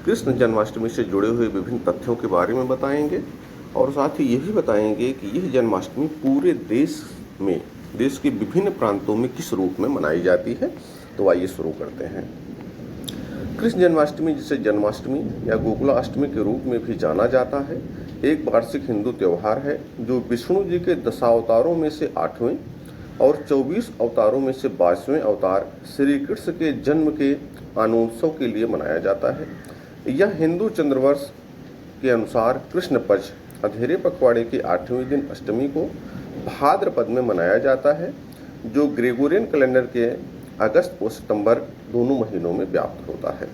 कृष्ण जन्माष्टमी से जुड़े हुए विभिन्न तथ्यों के बारे में बताएंगे और साथ ही ये भी बताएंगे कि यह जन्माष्टमी पूरे देश में, देश के विभिन्न प्रांतों में किस रूप में मनाई जाती है। तो आइए शुरू करते हैं। कृष्ण जन्माष्टमी, जिसे जन्माष्टमी या गोकुलाष्टमी के रूप में भी जाना जाता है, एक वार्षिक हिंदू त्यौहार है जो विष्णु जी के दशावतारों में से 8वें और 24 अवतारों में से 22वें अवतार श्री कृष्ण के जन्म के आनंदोत्सव के लिए मनाया जाता है। यह हिंदू चंद्रवर्ष के अनुसार कृष्ण पक्ष अंधेरे पखवाड़े के 8वें दिन अष्टमी को भाद्रपद में मनाया जाता है, जो ग्रेगोरियन कैलेंडर के अगस्त और सितंबर दोनों महीनों में व्याप्त होता है।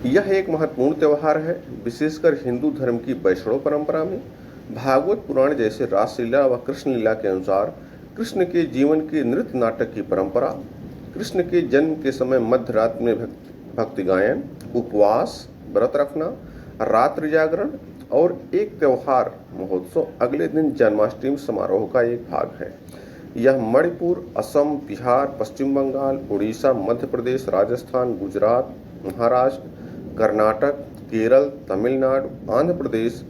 यह एक महत्वपूर्ण त्यौहार है, विशेषकर हिंदू धर्म की वैष्णव परंपरा में। भागवत पुराण जैसे रासलीला व कृष्ण लीला के अनुसार कृष्ण के जीवन के नृत्य नाटक की परंपरा, कृष्ण के जन्म के समय मध्य रात्रि में भक्ति गायन, उपवास, व्रत रखना, रात्रि जागरण और एक त्योहार महोत्सव अगले दिन जन्माष्टमी समारोह का एक भाग है। यह मणिपुर, असम, बिहार, पश्चिम बंगाल, उड़ीसा, मध्य प्रदेश, राजस्थान, गुजरात, महाराष्ट्र, कर्नाटक, केरल, तमिलनाडु, आंध्र प्रदेश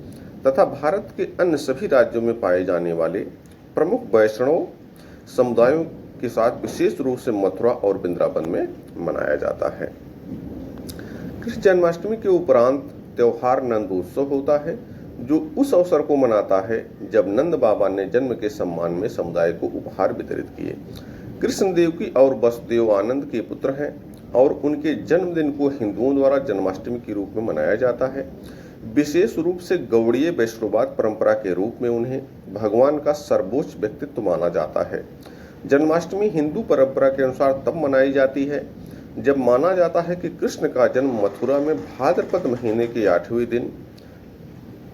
तथा भारत के अन्य सभी राज्यों में पाए जाने वाले प्रमुख वैष्णव समुदायों के साथ विशेष रूप से मथुरा और वृंदावन में मनाया जाता है। कृष्ण जन्माष्टमी के उपरांत त्योहार नंदोत्सव होता है, जो उस अवसर को मनाता है जब नंद बाबा ने जन्म के सम्मान में समुदाय को उपहार वितरित किए। कृष्ण देवकी और वसुदेव आनंद के पुत्र हैं और उनके जन्मदिन को हिंदुओं द्वारा जन्माष्टमी के रूप में मनाया जाता है। विशेष रूप से गौड़ीय वैष्णववाद परंपरा के रूप में उन्हें भगवान का सर्वोच्च व्यक्तित्व माना जाता है। जन्माष्टमी हिंदू परंपरा के अनुसार तब मनाई जाती है जब माना जाता है कि कृष्ण का जन्म मथुरा में भाद्रपद महीने के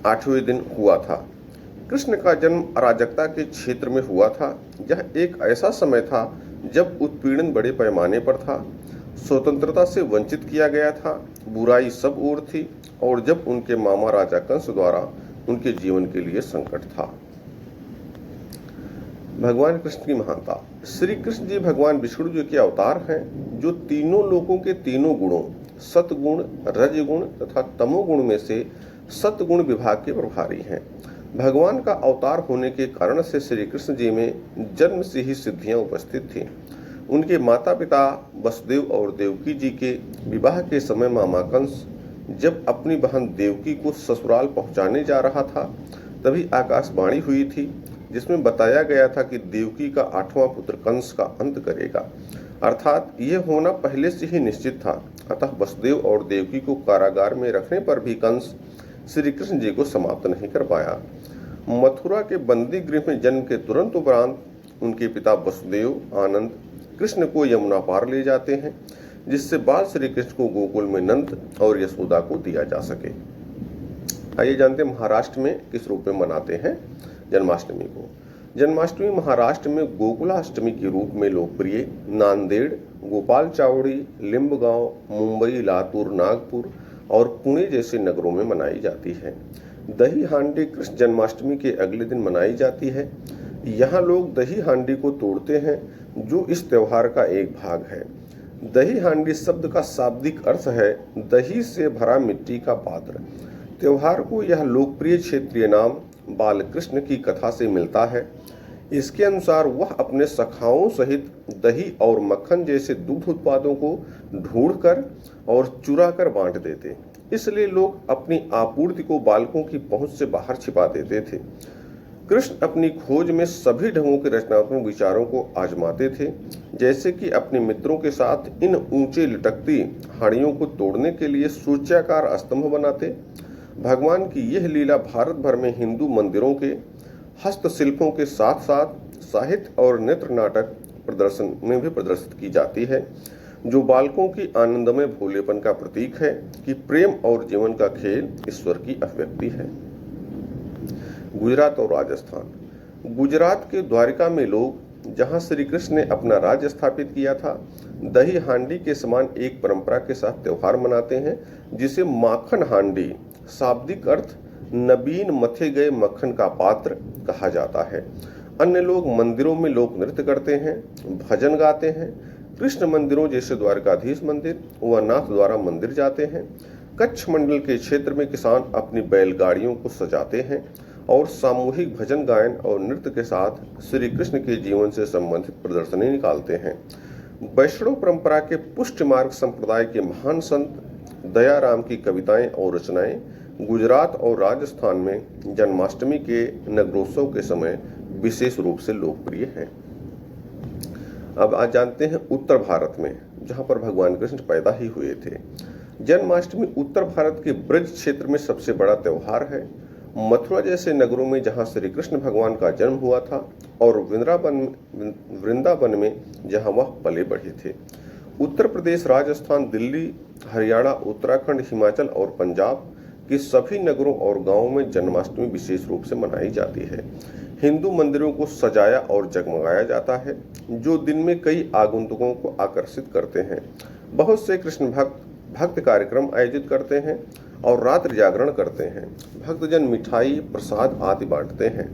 8वें दिन हुआ था। कृष्ण का जन्म अराजकता के क्षेत्र में हुआ था। यह एक ऐसा समय था जब उत्पीड़न बड़े पैमाने पर था, स्वतंत्रता से वंचित किया गया था, बुराई सब ओर थी और जब उनके मामा राजा कंस द्वारा उनके जीवन के लिए संकट था। भगवान कृष्ण की महानता। श्री कृष्ण जी भगवान विष्णु जी के अवतार हैं, जो तीनों लोकों के तीनों गुणों सतगुण, रजगुण तथा तमोगुण में से सतगुण विभाग के प्रभारी हैं। भगवान का अवतार होने के कारण से श्री कृष्ण जी में जन्म से ही सिद्धियां उपस्थित थीं। उनके माता पिता वसुदेव और देवकी जी के विवाह के समय मामा कंस जब अपनी बहन देवकी को ससुराल पहुंचाने जा रहा था, तभी आकाशवाणी हुई थी जिसमें बताया गया था कि देवकी का 8वां पुत्र कंस का अंत करेगा, अर्थात यह होना पहले से ही निश्चित था। अतः वसुदेव और देवकी को कारागार में रखने पर भी कंस श्री कृष्ण जी को समाप्त नहीं कर पाया। मथुरा के बंदी गृह में जन्म के तुरंत उपरांत उनके पिता वसुदेव आनंद कृष्ण को यमुना पार ले जाते हैं, जिससे बाल श्री कृष्ण को गोकुल में नंद और यशोदा को दिया जा सके। आइए जानते हैं महाराष्ट्र में किस रूप में मनाते हैं जन्माष्टमी को। जन्माष्टमी महाराष्ट्र में गोकुलाष्टमी के रूप में लोकप्रिय नांदेड़, गोपाल चावड़ी, लिंबगांव, मुंबई, लातूर, नागपुर और पुणे जैसे नगरों में मनाई जाती है। दही हांडी कृष्ण जन्माष्टमी के अगले दिन मनाई जाती है। यहाँ लोग दही हांडी को तोड़ते हैं, जो इस त्योहार का एक भाग है। दही हांडी शब्द का शाब्दिक अर्थ है दही से भरा मिट्टी का पात्र। त्योहार को यह लोकप्रिय क्षेत्रीय नाम बालकृष्ण की कथा से मिलता है। इसके अनुसार वह अपने सखाओं सहित दही और मक्खन जैसे दूध उत्पादों को ढूंढकर और चुरा कर बांट देते, इसलिए लोग अपनी आपूर्ति को बालकों की पहुंच से बाहर छिपा देते थे। कृष्ण अपनी खोज में सभी ढंगों के रचनात्मक विचारों को आजमाते थे, जैसे कि अपने मित्रों के साथ इन ऊंचे लटकती हाड़ियों को तोड़ने के लिए सूर्याकार स्तंभ बनाते। भगवान की यह लीला भारत भर में हिंदू मंदिरों के हस्तशिल्पों के साथ साथ साहित्य और नृत्य नाटक प्रदर्शन में भी प्रदर्शित की जाती है, जो बालकों की आनंदमय भोलेपन का प्रतीक है कि प्रेम और जीवन का खेल ईश्वर की अभिव्यक्ति है। गुजरात और राजस्थान। गुजरात के द्वारिका में लोग, जहां श्री कृष्ण ने अपना राज्य स्थापित किया था, दही हांडी के समान एक परंपरा के साथ त्योहार मनाते हैं, जिसे माखन हांडी, शाब्दिक अर्थ नवीन मथे गए मक्खन का पात्र, कहा जाता है। अन्य लोग मंदिरों में लोक नृत्य करते हैं, भजन गाते हैं, कृष्ण मंदिरों जैसे द्वारकाधीश मंदिर व नाथ द्वारा मंदिर जाते हैं। कच्छ मंडल के क्षेत्र में किसान अपनी बैलगाड़ियों को सजाते हैं और सामूहिक भजन गायन और नृत्य के साथ श्री कृष्ण के जीवन से संबंधित प्रदर्शनी निकालते हैं। वैष्णव परंपरा के पुष्ट मार्ग संप्रदाय के महान संत दयाराम की कविताएं और रचनाएं गुजरात और राजस्थान में जन्माष्टमी के नगरोत्सव के समय विशेष रूप से लोकप्रिय हैं। अब आज जानते हैं उत्तर भारत में, जहां पर भगवान कृष्ण पैदा ही हुए थे। जन्माष्टमी उत्तर भारत के ब्रज क्षेत्र में सबसे बड़ा त्योहार है। मथुरा जैसे नगरों में जहां श्री कृष्ण भगवान का जन्म हुआ था और वृंदावन में जहां वह पले बढ़े थे। उत्तर प्रदेश, राजस्थान, दिल्ली, हरियाणा, उत्तराखंड, हिमाचल और पंजाब के सभी नगरों और गांवों में जन्माष्टमी विशेष रूप से मनाई जाती है। हिंदू मंदिरों को सजाया और जगमगाया जाता है, जो दिन में कई आगंतुकों को आकर्षित करते हैं। बहुत से कृष्ण भक्त कार्यक्रम आयोजित करते हैं और रात्रि जागरण करते हैं। भक्तजन मिठाई, प्रसाद आदि बांटते हैं।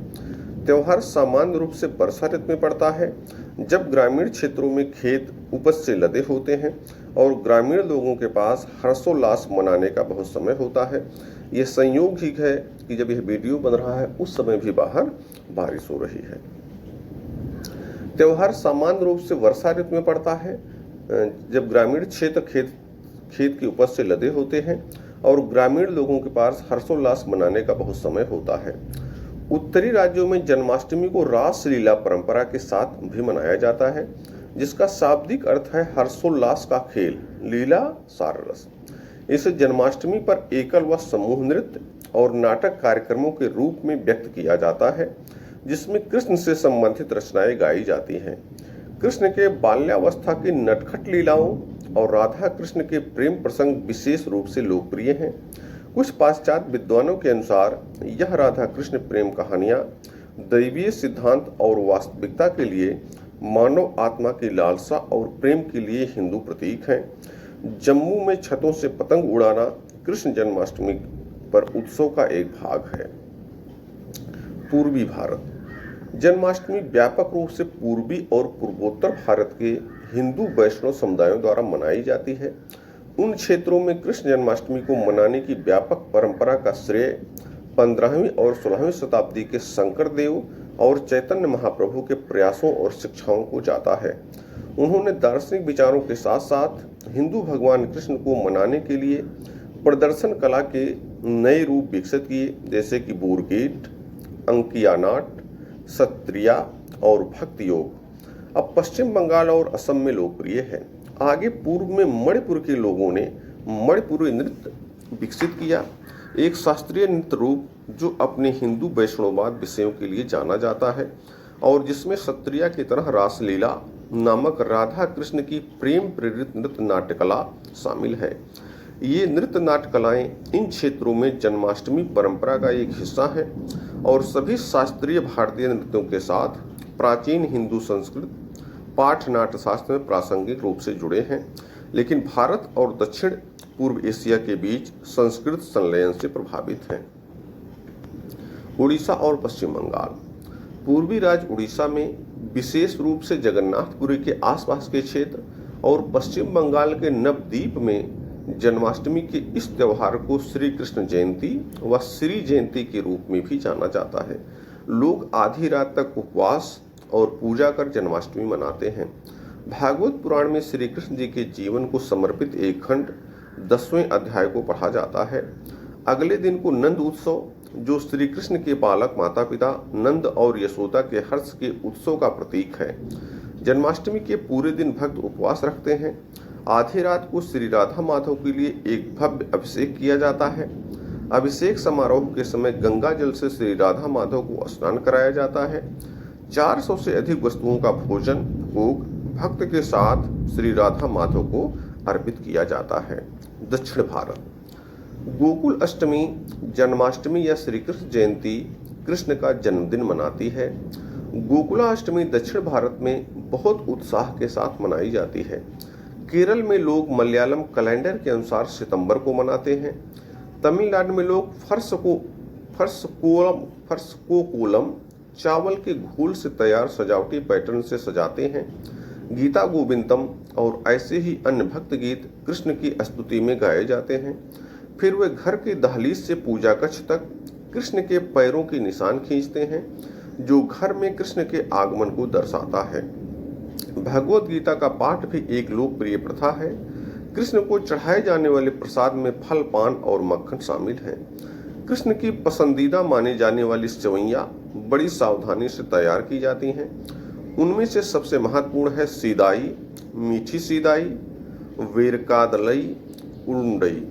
त्योहार सामान्य रूप से वर्षा ऋतु में पड़ता है, जब ग्रामीण क्षेत्रों में खेत उपज से लदे होते हैं और ग्रामीण लोगों के पास हर्षोल्लास मनाने का बहुत समय होता है। ये संयोग ही है कि जब यह वीडियो बन रहा है उस समय भी बाहर बारिश हो रही है। त्योहार सामान्य रूप से वर्षा ऋतु में पड़ता है, जब ग्रामीण क्षेत्र खेत की उपज से लदे होते हैं और ग्रामीण लोगों के पास हर्षोल्लास मनाने का बहुत समय होता है। उत्तरी राज्यों में जन्माष्टमी को रास लीला परंपरा के साथ भी मनाया जाता है, जिसका शाब्दिक अर्थ है हर्षोल्लास का खेल, लीला सार रस। इसे जन्माष्टमी पर एकल व समूह नृत्य और नाटक कार्यक्रमों के रूप में व्यक्त किया जाता है, जिसमें कृष्ण से संबंधित रचनाएं गाई जाती हैं। कृष्ण के बाल्यावस्था की नटखट लीलाओं और राधा कृष्ण के प्रेम प्रसंग विशेष रूप से लोकप्रिय हैं। कुछ पाश्चात्य विद्वानों के अनुसार यह राधा कृष्ण प्रेम कहानियां दैवीय सिद्धांत और वास्तविकता के लिए मानव आत्मा की लालसा और प्रेम के लिए हिंदू प्रतीक हैं। जम्मू में छतों से पतंग उड़ाना कृष्ण जन्माष्टमी पर उत्सव का एक भाग है। पूर्वी भारत, जन्माष्टमी व्यापक रूप से पूर्वी और पूर्वोत्तर भारत के हिंदू वैष्णव समुदायों द्वारा मनाई जाती है। उन क्षेत्रों में कृष्ण जन्माष्टमी को मनाने की व्यापक परंपरा का श्रेय 15वीं और 16वीं शताब्दी के शंकर देव और चैतन्य महाप्रभु के प्रयासों और शिक्षाओं को जाता है। उन्होंने दार्शनिक विचारों के साथ साथ हिंदू भगवान कृष्ण को मनाने के लिए प्रदर्शन कला के नए रूप विकसित किए, जैसे कि बोरगेट, अंकिया नाट, सत्रिया और भक्ति योग। अब पश्चिम बंगाल और असम में लोकप्रिय है। आगे पूर्व में मणिपुर के लोगों ने मणिपुरी नृत्य विकसित किया, एक शास्त्रीय नृत्य रूप जो अपने हिंदू वैष्णववाद विषयों के लिए जाना जाता है और जिसमें सत्रिया की तरह रासलीला नामक राधा कृष्ण की प्रेम प्रेरित नृत्य नाट्यकला शामिल है। ये नृत्य नाट्यकलाएं इन क्षेत्रों में जन्माष्टमी परंपरा का एक हिस्सा है और सभी शास्त्रीय भारतीय नृत्यों के साथ प्राचीन हिंदू संस्कृत पाठ नाट्य शास्त्र में प्रासंगिक रूप से जुड़े हैं, लेकिन भारत और दक्षिण पूर्व एशिया के बीच संस्कृत संलयन से प्रभावित हैं। उड़ीसा और पश्चिम बंगाल, पूर्वी राज्य उड़ीसा में विशेष रूप से जगन्नाथपुरी के आसपास के क्षेत्र और पश्चिम बंगाल के नवद्वीप में जन्माष्टमी के इस त्योहार को श्री कृष्ण जयंती व श्री जयंती के रूप में भी जाना जाता है। लोग आधी रात तक उपवास और पूजा कर जन्माष्टमी मनाते हैं। भागवत पुराण में श्री कृष्ण जी के जीवन को समर्पित एक खंड 10वें अध्याय को पढ़ा जाता है। अगले दिन को नंद उत्सव, जो श्री कृष्ण के बालक माता पिता नंद और यशोदा के हर्ष के उत्सव का प्रतीक है। जन्माष्टमी के पूरे दिन भक्त उपवास रखते हैं। आधी रात को श्री राधा माधव के लिए एक भव्य अभिषेक किया जाता है। अभिषेक समारोह के समय गंगा जल से श्री राधा माधव को स्नान कराया जाता है। 400 से अधिक वस्तुओं का भोजन भोग भक्त के साथ श्री राधा माधव को अर्पित किया जाता है। दक्षिण भारत, गोकुल अष्टमी, जन्माष्टमी या श्री कृष्ण जयंती कृष्ण का जन्मदिन मनाती है। गोकुलाष्टमी दक्षिण भारत में बहुत उत्साह के साथ मनाई जाती है। केरल में लोग मलयालम कैलेंडर के अनुसार सितंबर को मनाते हैं। तमिलनाडु में लोग फर्स को कोलम चावल के घोल से तैयार सजावटी पैटर्न से सजाते हैं। गीता गोविंदम और ऐसे ही अन्य भक्त गीत कृष्ण की स्तुति में गाए जाते हैं। फिर वे घर के दहलीज से पूजा कक्ष तक कृष्ण के पैरों के निशान खींचते हैं, जो घर में कृष्ण के आगमन को दर्शाता है। भगवत गीता का पाठ भी एक लोकप्रिय प्रथा है। कृष्ण को चढ़ाए जाने वाले प्रसाद में फल, पान और मक्खन शामिल हैं। कृष्ण की पसंदीदा माने जाने वाली सेवइयाँ बड़ी सावधानी से तैयार की जाती हैं। उनमें से सबसे महत्वपूर्ण है सीदाई, मीठी सीदाई, वेरकादलई, उरुंडई।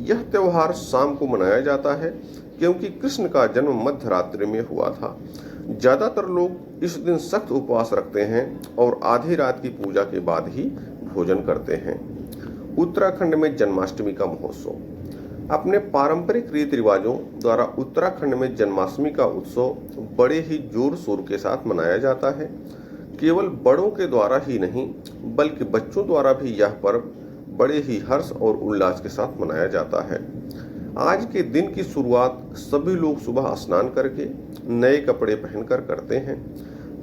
यह त्योहार शाम को मनाया जाता है क्योंकि कृष्ण का जन्म मध्य रात्रि में हुआ था। ज्यादातर लोग इस दिन सख्त उपवास रखते हैं और आधी रात की पूजा के बाद ही भोजन करते हैं। उत्तराखंड में जन्माष्टमी का महोत्सव। अपने पारंपरिक रीति रिवाजों द्वारा उत्तराखंड में जन्माष्टमी का उत्सव बड़े ही जोर शोर के साथ मनाया जाता है। केवल बड़ों के द्वारा ही नहीं बल्कि बच्चों द्वारा भी यह पर्व बड़े ही हर्ष और उल्लास के साथ मनाया जाता है। आज के दिन की शुरुआत सभी लोग सुबह स्नान करके नए कपड़े पहनकर करते हैं।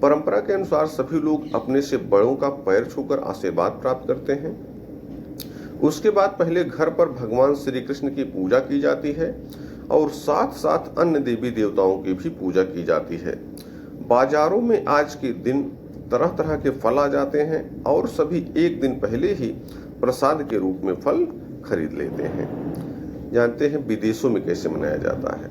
परंपरा के अनुसार सभी लोग अपने से बड़ों का पैर छूकर आशीर्वाद प्राप्त करते हैं। उसके बाद पहले घर पर भगवान श्री कृष्ण की पूजा की जाती है और साथ साथ अन्य देवी देवताओं की भी पूजा की जाती है। बाजारों में आज के दिन तरह तरह के फल आ जाते हैं और सभी एक दिन पहले ही प्रसाद के रूप में फल खरीद लेते हैं। जानते हैं विदेशों में कैसे मनाया जाता है।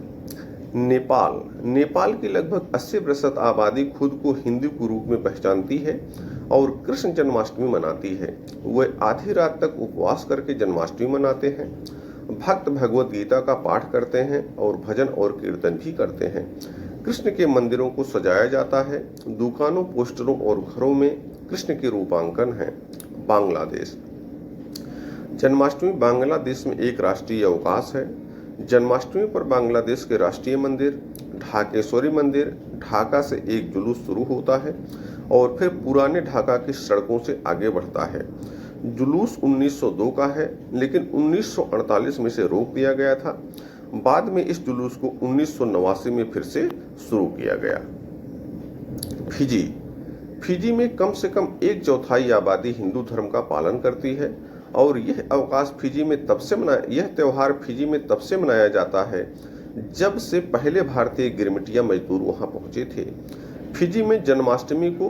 नेपाल की लगभग 80% आबादी खुद को हिंदू के रूप में पहचानती है और कृष्ण जन्माष्टमी मनाती है। वे आधी रात तक उपवास करके जन्माष्टमी मनाते हैं। भक्त भगवत गीता का पाठ करते हैं और भजन और कीर्तन भी करते हैं। कृष्ण के मंदिरों को सजाया जाता है। दुकानों, पोस्टरों और घरों में कृष्ण के रूपांकन है। बांग्लादेश। जन्माष्टमी बांग्लादेश में एक राष्ट्रीय अवकाश है। जन्माष्टमी पर बांग्लादेश के राष्ट्रीय मंदिर ढाकेश्वरी मंदिर ढाका से एक जुलूस शुरू होता है और फिर पुराने ढाका की सड़कों से आगे बढ़ता है। जुलूस 1902 का है, लेकिन 1948 में से रोक दिया गया था। बाद में इस जुलूस को 1989 में फिर से शुरू किया गया। फिजी में कम से कम 1/4 आबादी हिंदू धर्म का पालन करती है और यह त्योहार फिजी में तब से मनाया जाता है जब से पहले भारतीय गिरमिटिया मजदूर वहां पहुंचे थे। फिजी में जन्माष्टमी को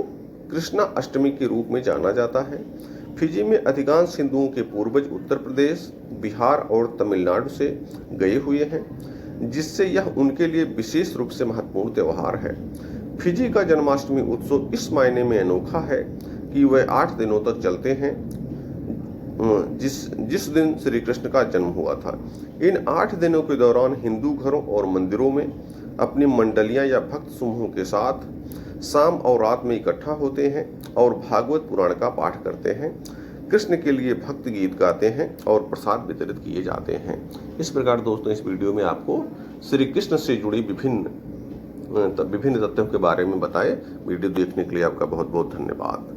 कृष्णा अष्टमी के रूप में जाना जाता है। फिजी में अधिकांश हिंदुओं के पूर्वज उत्तर प्रदेश, बिहार और तमिलनाडु से गए हुए हैं, जिससे यह उनके लिए विशेष रूप से महत्वपूर्ण त्योहार है। फिजी का जन्माष्टमी उत्सव इस मायने में अनोखा है कि वह 8 दिनों तक चलते हैं, जिस दिन श्री कृष्ण का जन्म हुआ था। इन 8 दिनों के दौरान हिंदू घरों और मंदिरों में अपनी मंडलियां या भक्त समूहों के साथ शाम और रात में इकट्ठा होते हैं और भागवत पुराण का पाठ करते हैं, कृष्ण के लिए भक्त गीत गाते हैं और प्रसाद वितरित किए जाते हैं। इस प्रकार दोस्तों, इस वीडियो में आपको श्री कृष्ण से जुड़ी विभिन्न तथ्यों के बारे में बताए। वीडियो देखने के लिए आपका बहुत बहुत धन्यवाद।